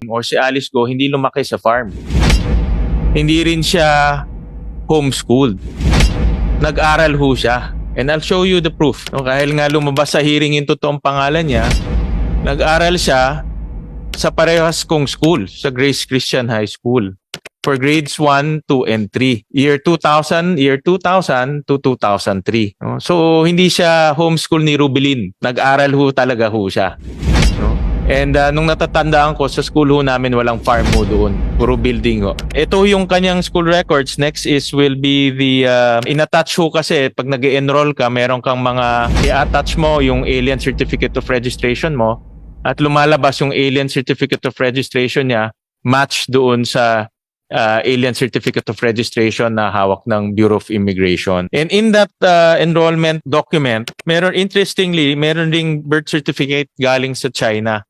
or si Alice Go hindi lumaki sa farm. Hindi rin siya homeschooled. Nag-aral ho siya. And I'll show you the proof. No, dahil nga lumabas sa hearing yung totoong pangalan niya, nag-aral siya sa parehas kong school, sa Grace Christian High School, for grades 1, 2, and 3. Year 2000 to 2003. No? So, hindi siya homeschool ni Rubilin. Nag-aral ho talaga ho siya. No? And nung natatandaan ko, sa school ho namin walang farm ho doon. Puro building ho. Ito yung kanyang school records. Next is will be the, in-attach ho kasi pag nag-enroll ka, meron kang mga, i-attach mo yung alien certificate of registration mo at lumalabas yung alien certificate of registration niya match doon sa alien certificate of registration na hawak ng Bureau of Immigration. And in that enrollment document, interestingly, meron ding birth certificate galing sa China.